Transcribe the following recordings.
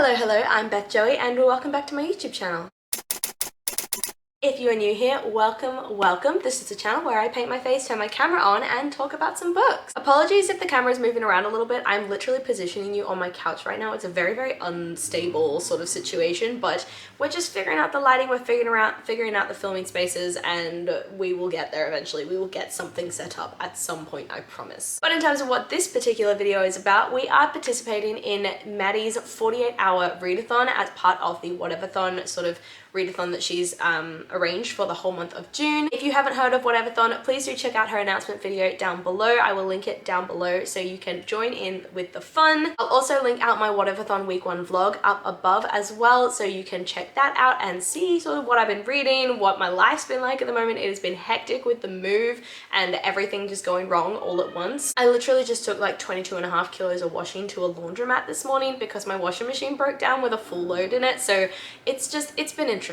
Hello, I'm Beth Joey and welcome back to my YouTube channel. If you are new here, welcome. This is a channel where I paint my face, turn my camera on, and talk about some books. Apologies if the camera is moving around a little bit. I'm literally positioning you on my couch right now. It's a very unstable sort of situation, but we're just figuring out the lighting, we're figuring out the filming spaces, and we will get there eventually. We will get something set up at some point, I promise. But in terms of what this particular video is about, we are participating in Maddie's 48-hour readathon as part of the Whateverthon sort of readathon that she's arranged for the whole month of June. If you haven't heard of Whateverthon, please do check out her announcement video down below. I will link it down below so you can join in with the fun. I'll also link out my Whateverthon week 1 vlog up above as well, so you can check that out and see sort of what I've been reading, what my life's been like at the moment. It has been hectic with the move and everything just going wrong all at once. I literally just took like 22.5 kilos of washing to a laundromat this morning because my washing machine broke down with a full load in it, so it's been interesting.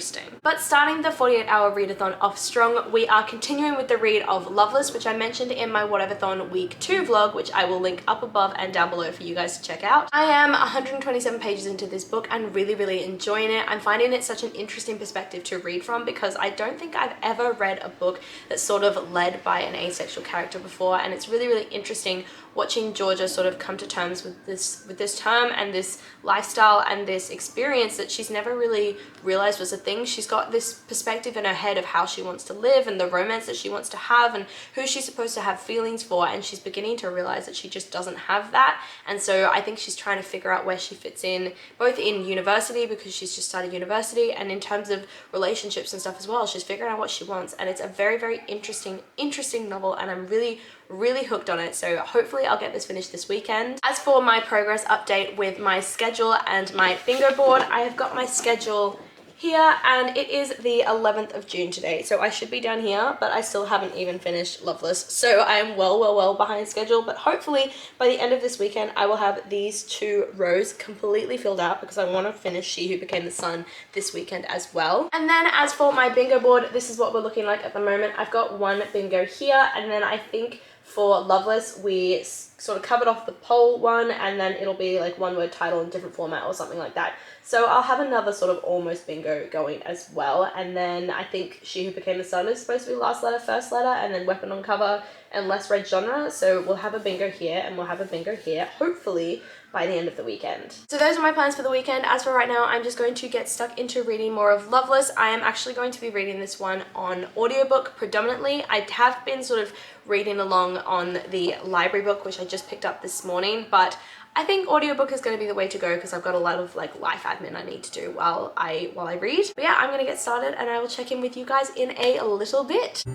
But starting the 48-hour readathon off strong, we are continuing with the read of Loveless, which I mentioned in my Whateverthon week 2 vlog, which I will link up above and down below for you guys to check out. I am 127 pages into this book and really enjoying it. I'm finding it such an interesting perspective to read from because I don't think I've ever read a book that's sort of led by an asexual character before, and it's really interesting watching Georgia sort of come to terms with this term and this lifestyle and this experience that she's never really realized was a thing. She's got this perspective in her head of how she wants to live and the romance that she wants to have and who she's supposed to have feelings for, and she's beginning to realize that she just doesn't have that. And so I think she's trying to figure out where she fits in, both in university because she's just started university, and in terms of relationships and stuff as well. She's figuring out what she wants, and it's a very interesting novel, and I'm really hooked on it. So hopefully I'll get this finished this weekend. As for my progress update with my schedule and my bingo board, I have got my schedule here and it is the 11th of June today. So I should be down here, but I still haven't even finished Loveless. So I am well behind schedule, but hopefully by the end of this weekend, I will have these 2 rows completely filled out because I want to finish She Who Became the Sun this weekend as well. And then as for my bingo board, this is what we're looking like at the moment. I've got 1 bingo here, and then I think for Loveless, we sort of covered off the poll one, and then it'll be like 1-word title in different format or something like that. So I'll have another sort of almost bingo going as well. And then I think She Who Became the Sun is supposed to be last letter, first letter, and then weapon on cover and less read genre. So we'll have a bingo here and we'll have a bingo here, hopefully by the end of the weekend. So those are my plans for the weekend. As for right now, I'm just going to get stuck into reading more of Loveless. I am actually going to be reading this one on audiobook predominantly. I have been sort of reading along on the library book, which I just picked up this morning, but I think audiobook is going to be the way to go because I've got a lot of like life admin I need to do while I read. But yeah, I'm going to get started and I will check in with you guys in a little bit.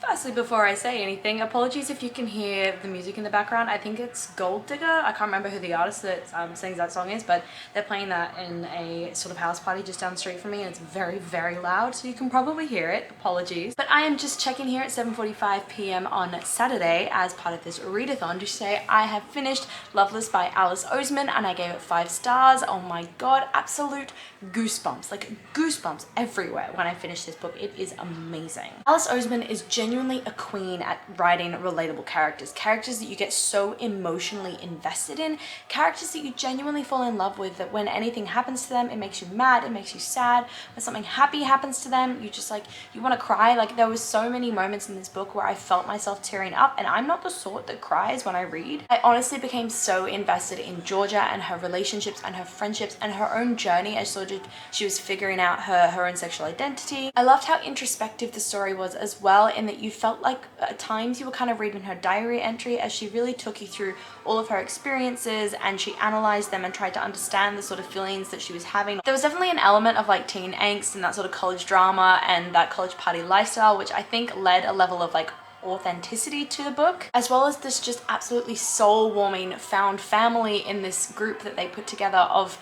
Firstly, before I say anything, apologies if you can hear the music in the background. I think it's Gold Digger. I can't remember who the artist that sings that song is, but they're playing that in a sort of house party just down the street from me, and it's very loud, so you can probably hear it. Apologies. But I am just checking here at 7:45 p.m. on Saturday as part of this readathon to say I have finished Loveless by Oseman, and I gave it 5 stars. Oh my god, absolute goosebumps, like goosebumps everywhere when I finished this book. It is amazing. Oseman is genuinely a queen at writing relatable characters that you get so emotionally invested in, characters that you genuinely fall in love with, that when anything happens to them, it makes you mad, it makes you sad. When something happy happens to them, you just like, you want to cry. Like, there was so many moments in this book where I felt myself tearing up, and I'm not the sort that cries when I read. I honestly became so invested in Georgia and her relationships and her friendships and her own journey as sort of she was figuring out her own sexual identity. I loved how introspective the story was as well, in that you felt like at times you were kind of reading her diary entry as she really took you through all of her experiences, and she analyzed them and tried to understand the sort of feelings that she was having. There was definitely an element of like teen angst and that sort of college drama and that college party lifestyle, which I think led a level of like authenticity to the book, as well as this just absolutely soul-warming found family in this group that they put together of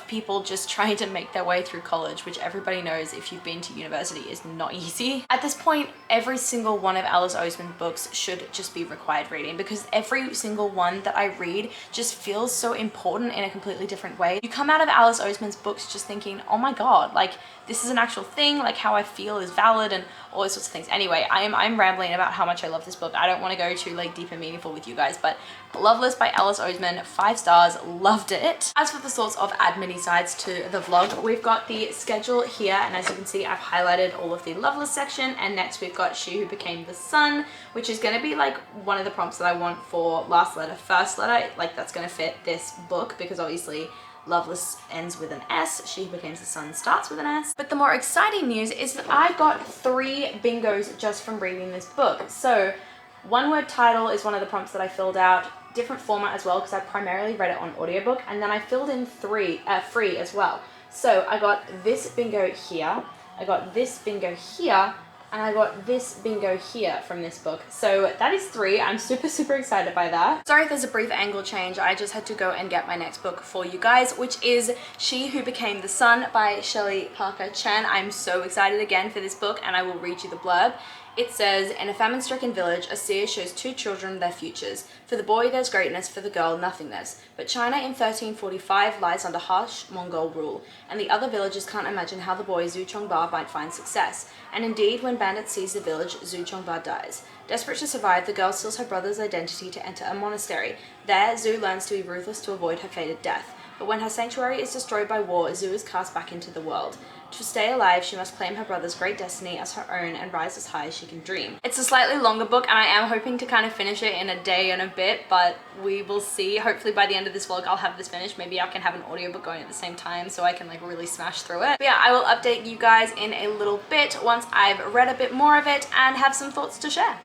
people just trying to make their way through college, which everybody knows if you've been to university is not easy. At this point, every single one of Alice Oseman's books should just be required reading, because every single one that I read just feels so important in a completely different way. You come out of Alice Oseman's books just thinking, oh my god, like this is an actual thing, like how I feel is valid and all those sorts of things. Anyway, I'm rambling about how much I love this book. I don't want to go too like deep and meaningful with you guys, but Loveless by Alice Oseman, 5 stars, loved it. As for the sorts of admin sides to the vlog, we've got the schedule here, and as you can see, I've highlighted all of the Loveless section, and next we've got She Who Became the Sun, which is going to be like one of the prompts that I want for last letter, first letter, like that's going to fit this book, because obviously Loveless ends with an S, She Who Becomes the Sun starts with an S. But the more exciting news is that I got 3 bingos just from reading this book. So one word title is one of the prompts that I filled out, different format as well because I primarily read it on audiobook, and then I filled in free as well. So I got this bingo here, I got this bingo here, and I got this bingo here from this book. So that is 3. I'm super excited by that. Sorry if there's a brief angle change. I just had to go and get my next book for you guys, which is She Who Became the Sun by Shelley Parker Chen. I'm so excited again for this book, and I will read you the blurb. It says, in a famine-stricken village, a seer shows 2 children their futures. For the boy there's greatness, for the girl nothingness. But China in 1345 lies under harsh Mongol rule, and the other villagers can't imagine how the boy Zhu Chongba might find success. And indeed, when bandits seize the village, Zhu Chongba dies. Desperate to survive, the girl steals her brother's identity to enter a monastery. There, Zhu learns to be ruthless to avoid her fated death. But when her sanctuary is destroyed by war, Zhu is cast back into the world. To stay alive, she must claim her brother's great destiny as her own and rise as high as she can dream. It's a slightly longer book, and I am hoping to kind of finish it in a day and a bit, but we will see. Hopefully by the end of this vlog, I'll have this finished. Maybe I can have an audiobook going at the same time so I can like really smash through it. But yeah, I will update you guys in a little bit once I've read a bit more of it and have some thoughts to share.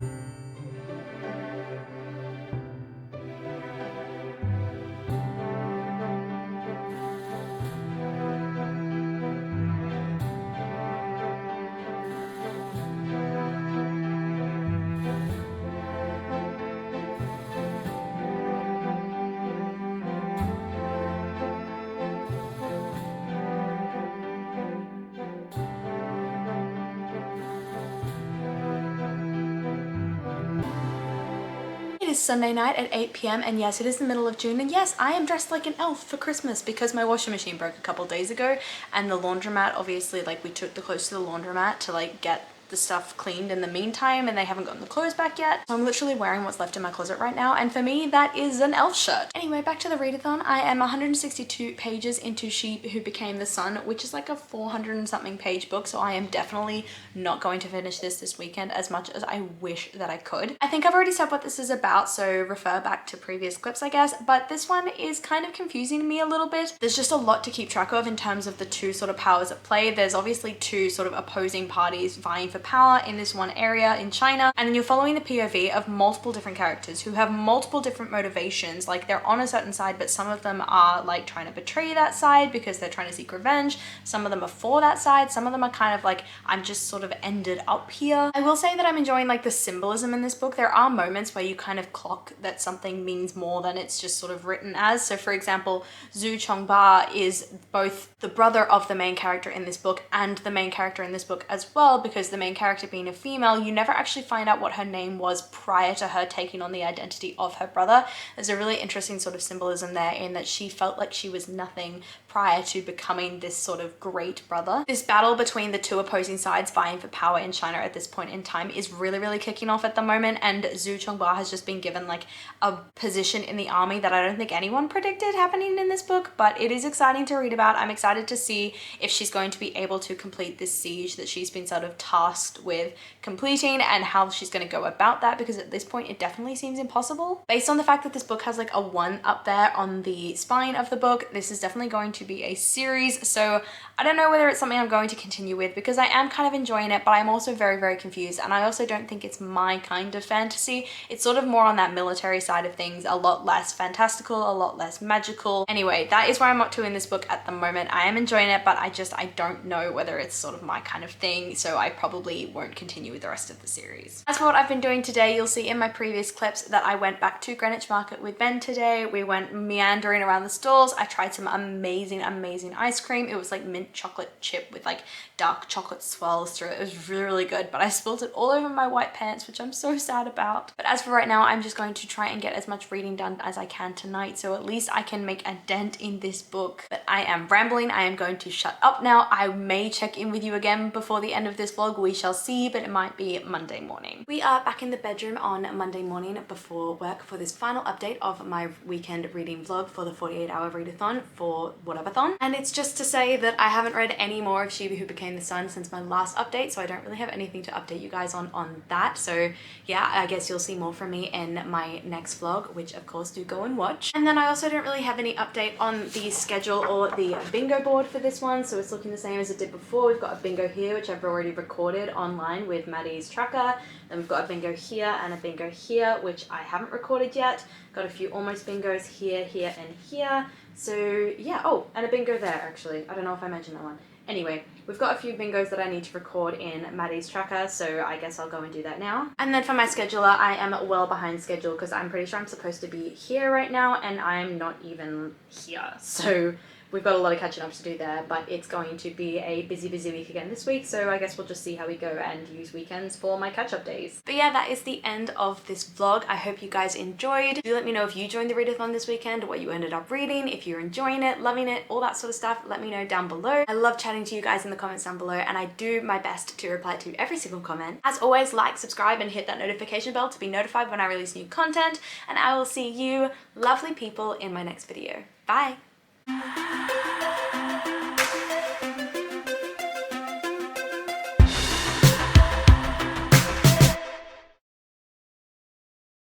It is Sunday night at 8 p.m. and yes, it is the middle of June, and yes, I am dressed like an elf for Christmas because my washing machine broke a couple days ago, and the laundromat, obviously, like we took the clothes to the laundromat to like get the stuff cleaned in the meantime, and they haven't gotten the clothes back yet. So I'm literally wearing what's left in my closet right now, and for me that is an elf shirt. Anyway, back to the readathon. I am 162 pages into She Who Became the Sun, which is like a 400 and something page book, so I am definitely not going to finish this weekend as much as I wish that I could. I think I've already said what this is about, so refer back to previous clips I guess, but this one is kind of confusing to me a little bit. There's just a lot to keep track of in terms of the 2 sort of powers at play. There's obviously 2 sort of opposing parties vying for power in this one area in China, and then you're following the POV of multiple different characters who have multiple different motivations. Like they're on a certain side, but some of them are like trying to betray that side because they're trying to seek revenge. Some of them are for that side. Some of them are kind of like, I'm just sort of ended up here. I will say that I'm enjoying like the symbolism in this book. There are moments where you kind of clock that something means more than it's just sort of written as. So for example, Zhu Chongba is both the brother of the main character in this book and the main character in this book as well, because the main character being a female, you never actually find out what her name was prior to her taking on the identity of her brother. There's a really interesting sort of symbolism there in that she felt like she was nothing prior to becoming this sort of great brother. This battle between the 2 opposing sides vying for power in China at this point in time is really kicking off at the moment, and Zhu Chongba has just been given like a position in the army that I don't think anyone predicted happening in this book, but it is exciting to read about. I'm excited to see if she's going to be able to complete this siege that she's been sort of tasked tasked with completing and how she's going to go about that, because at this point it definitely seems impossible. Based on the fact that this book has like a 1 up there on the spine of the book, this is definitely going to be a series. So I don't know whether it's something I'm going to continue with, because I am kind of enjoying it, but I'm also very, very confused. And I also don't think it's my kind of fantasy. It's sort of more on that military side of things, a lot less fantastical, a lot less magical. Anyway, that is where I'm up to in this book at the moment. I am enjoying it, but I don't know whether it's sort of my kind of thing, so I probably won't continue with the rest of the series. As for what I've been doing today, you'll see in my previous clips that I went back to Greenwich Market with Ben today. We went meandering around the stalls. I tried some amazing, amazing ice cream. It was like mint chocolate chip with like dark chocolate swirls through it. It was really, really good, but I spilled it all over my white pants, which I'm so sad about. But as for right now, I'm just going to try and get as much reading done as I can tonight, so at least I can make a dent in this book. But I am rambling. I am going to shut up now. I may check in with you again before the end of this vlog. We shall see, but it might be Monday morning. We are back in the bedroom on Monday morning before work for this final update of my weekend reading vlog for the 48-hour readathon for Whateverthon. And it's just to say that I haven't read any more of She Who Became the Sun since my last update, so I don't really have anything to update you guys on that. So yeah, I guess you'll see more from me in my next vlog, which of course do go and watch. And then I also don't really have any update on the schedule or the bingo board for this one, so it's looking the same as it did before. We've got a bingo here, which I've already recorded online with Maddie's tracker. Then we've got a bingo here and a bingo here, which I haven't recorded yet. Got a few almost bingos here, here, and here. So yeah, oh, and a bingo there actually. I don't know if I mentioned that one. Anyway, we've got a few bingos that I need to record in Maddie's tracker, so I guess I'll go and do that now. And then for my scheduler, I am well behind schedule because I'm pretty sure I'm supposed to be here right now and I'm not even here. So we've got a lot of catching up to do there, but it's going to be a busy, busy week again this week, so I guess we'll just see how we go and use weekends for my catch-up days. But yeah, that is the end of this vlog. I hope you guys enjoyed. Do let me know if you joined the readathon this weekend, what you ended up reading, if you're enjoying it, loving it, all that sort of stuff. Let me know down below. I love chatting to you guys in the comments down below, and I do my best to reply to every single comment. As always, like, subscribe, and hit that notification bell to be notified when I release new content, and I will see you lovely people in my next video. Bye!